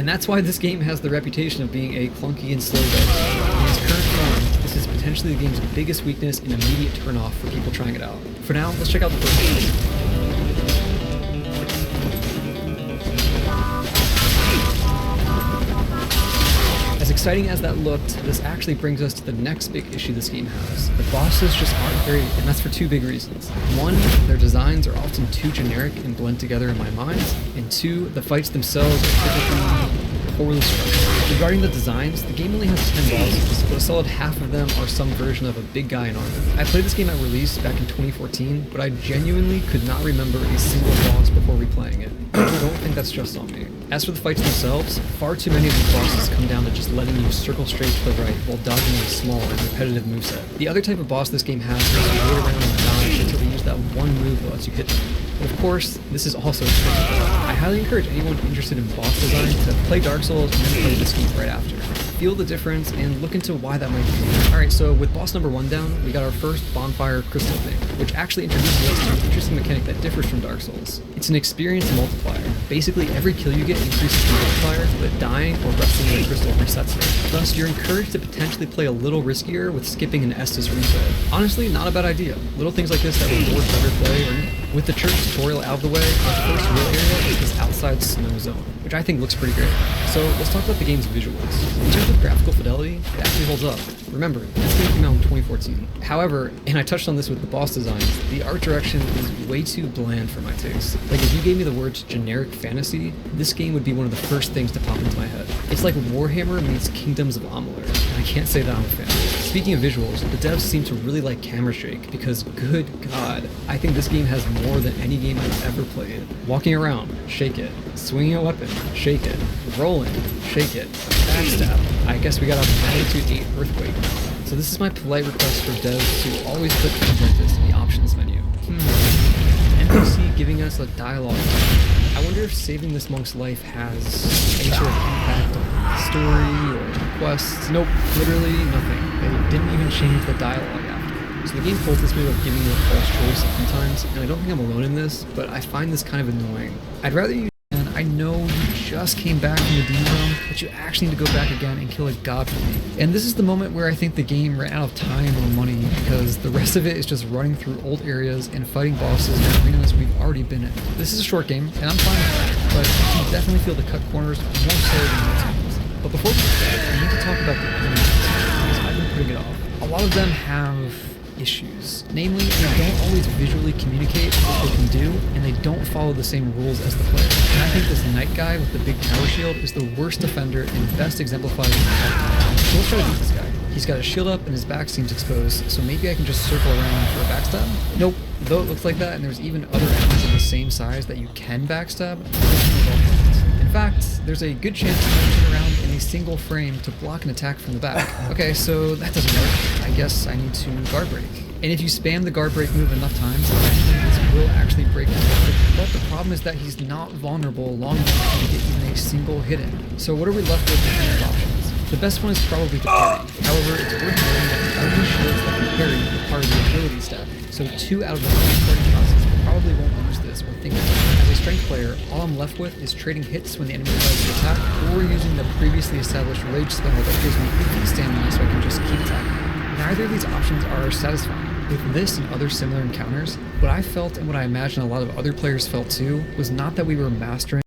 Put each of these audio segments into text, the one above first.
And that's why this game has the reputation of being a clunky and slow build. In its current form, this is potentially the game's biggest weakness and immediate turnoff for people trying it out. For now, let's check out the first one. As exciting as that looked, this actually brings us to the next big issue this game has. The bosses just aren't very, and that's for two big reasons. One, their designs are often too generic and blend together in my mind, and two, the fights themselves are typically poorly structured. Regarding the designs, the game only has 10 bosses, but a solid half of them are some version of a big guy in armor. I played this game at release back in 2014, but I genuinely could not remember a single boss before replaying it. I don't think that's just on me. As for the fights themselves, far too many of these bosses come down to just letting you circle straight to the right while dodging a small and repetitive moveset. The other type of boss this game has is to wait around and dodge until they use that one move that lets you hit them. But of course, this is also tricky. I highly encourage anyone interested in boss design to play Dark Souls and then play this game right after. Feel the difference and look into why that might be. Alright, so with boss number 1 down, we got our first bonfire crystal thing, which actually introduces us to an interesting mechanic that differs from Dark Souls. It's an experience multiplier. Basically, every kill you get increases the multiplier, but dying or resting in a crystal resets it. Thus, you're encouraged to potentially play a little riskier with skipping an Estus replay. Honestly, not a bad idea. Little things like this that reward better play, or with the church tutorial out of the way, our first real area is this outside snow zone, which I think looks pretty great. So let's talk about the game's visuals. In terms of graphical fidelity, it actually holds up. Remember, this game came out in 2014. However, and I touched on this with the boss designs, the art direction is way too bland for my taste. Like, if you gave me the words generic fantasy, this game would be one of the first things to pop into my head. It's like Warhammer meets Kingdoms of Amalur, and I can't say that I'm a fan. Speaking of visuals, the devs seem to really like camera shake, because good god, I think this game has more than any game I've ever played. Walking around, shake it. Swinging a weapon, shake it. Rolling, shake it. Backstab. I guess we got a Magnitude 8 earthquake. So this is my polite request for devs to always put Ventus in the options menu. NPC giving us a dialogue. I wonder if saving this monk's life has any sort of impact on the story or quests. Nope, literally nothing. They didn't even change the dialogue after. So the game pulls this move of giving you a false choice sometimes, and I don't think I'm alone in this, but I find this kind of annoying. I'd rather you, and I know you just came back from the Demon Realm, but you actually need to go back again and kill a god for me. And this is the moment where I think the game ran out of time or money, because the rest of it is just running through old areas and fighting bosses in arenas we've already been in. This is a short game, and I'm fine with that, but you can definitely feel the cut corners more so than most games. But before we start, I need to talk about the enemies, because I've been putting it off. A lot of them have issues. Namely, they don't always visually communicate what they can do, and they don't follow the same rules as the player. And I think this knight guy with the big power shield is the worst defender and best exemplifies the fight. So let's try to beat this guy. He's got a shield up and his back seems exposed, so maybe I can just circle around for a backstab? Nope. Though it looks like that, and there's even other enemies of the same size that you can backstab, in fact, there's a good chance you might turn around in a single frame to block an attack from the back. Okay, so that doesn't work. I guess I need to guard break. And if you spam the guard break move enough times, this will actually break his guard. But the problem is that he's not vulnerable long enough to get even a single hit in. So what are we left with in terms of options? The best one is probably to parry. However, it's worth noting that the only shields that can parry are part of the ability stack. So 2 out of the 3 party classes probably won't use this or think of it. As a strength player, all I'm left with is trading hits when the enemy tries to attack, or using the previously established rage spell that gives me infinite stamina so I can just keep attacking. Neither of these options are satisfying. With this and other similar encounters, what I felt and what I imagine a lot of other players felt too was not that we were mastering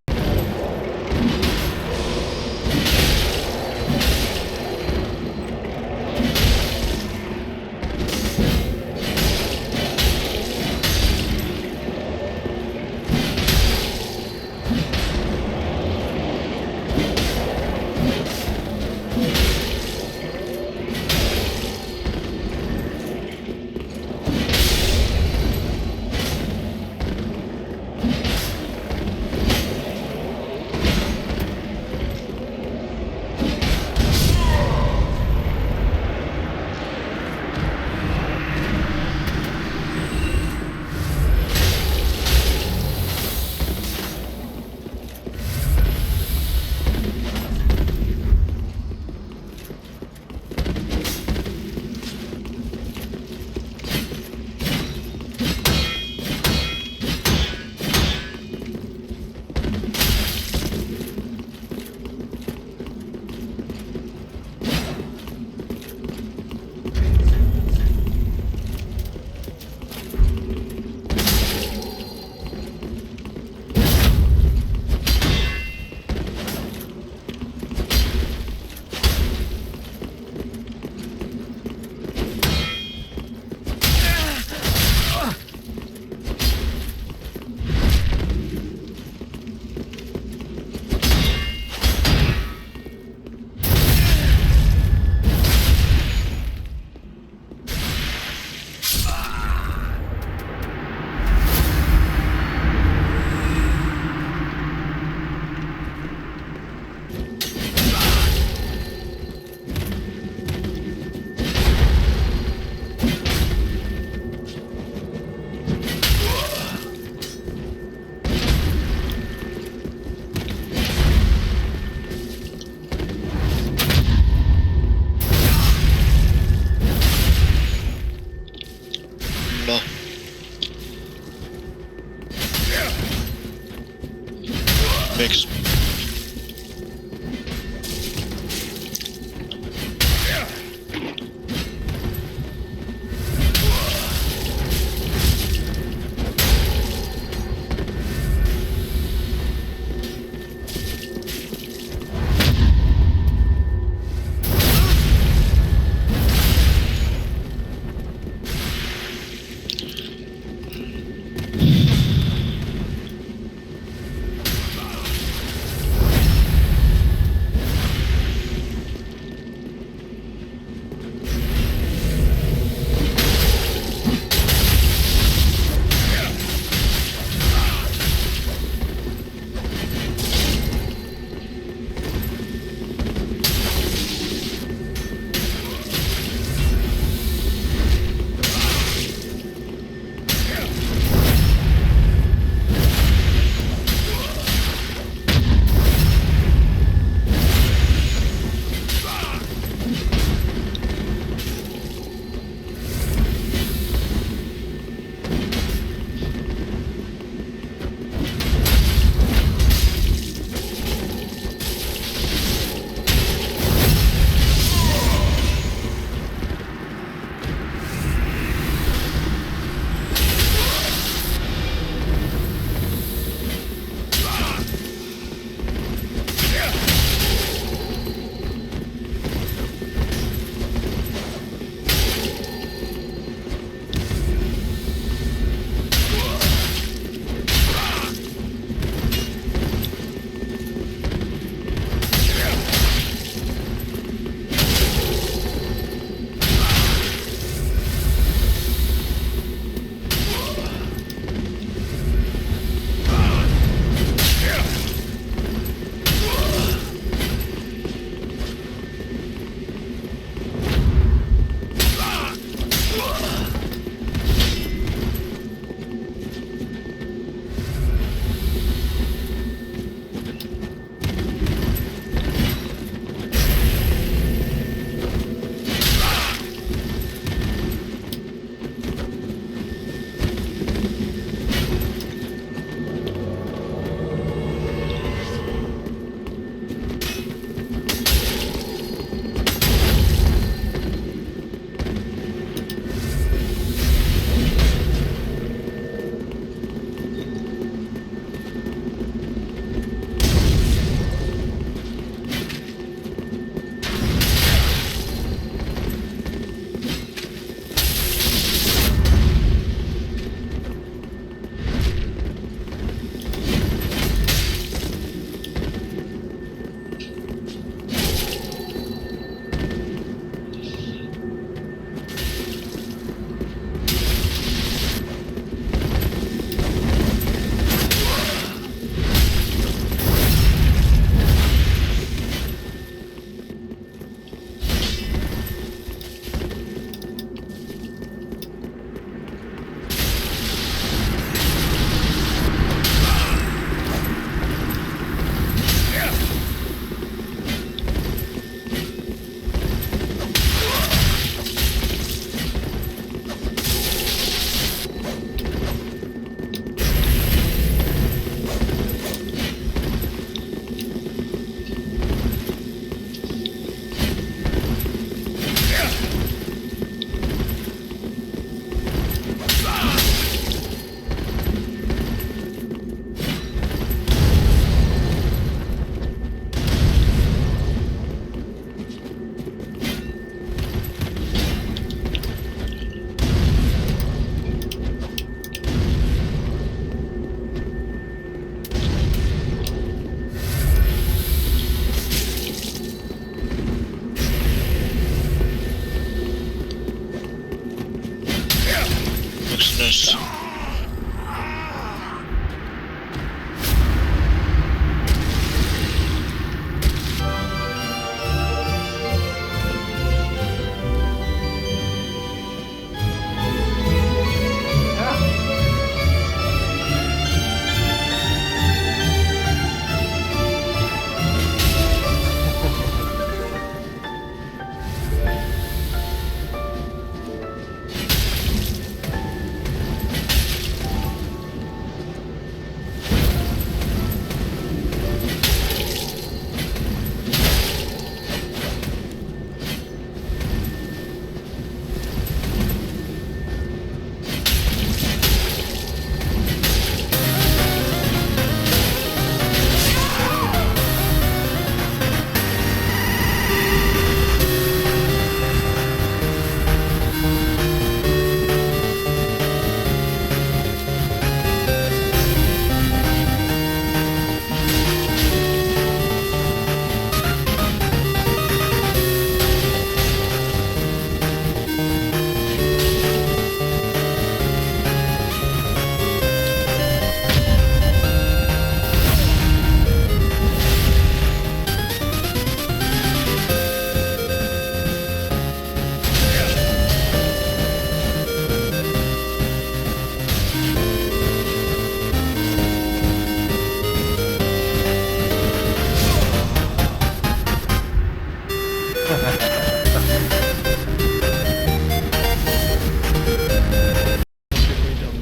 Yes.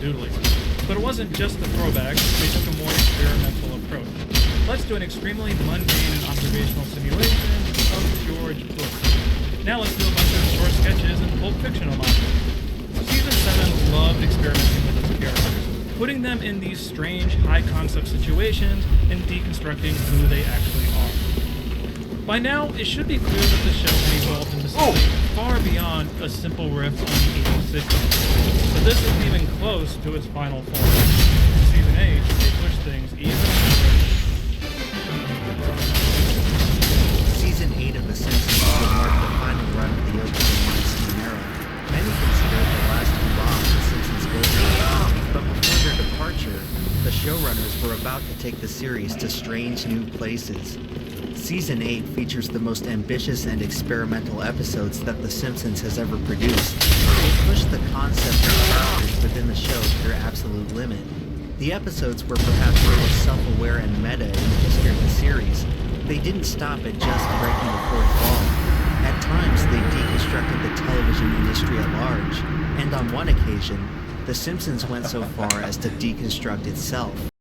Doodling. But it wasn't just the throwbacks, they took a more experimental approach. Let's do an extremely mundane and observational simulation of George Bush. Now let's do a bunch of short sketches and Pulp Fiction homages. Season 7 loved experimenting with its characters, putting them in these strange, high-concept situations and deconstructing who they actually are. By now, it should be clear that the show has evolved into something far beyond a simple riff on the 80s sitcom. But this isn't even close to its final form. In Season 8, they push things even further. Season 8 of The Simpsons will mark the final run of the opening Weinstein era. Many consider it the last hurrah of The Simpsons golden. But before their departure, the showrunners were about to take the series to strange new places. Season 8 features the most ambitious and experimental episodes that The Simpsons has ever produced. They pushed the concept of characters within the show to their absolute limit. The episodes were perhaps the most self-aware and meta in the history of the series. They didn't stop at just breaking the fourth wall. At times, they deconstructed the television industry at large. And on one occasion, The Simpsons went so far as to deconstruct itself.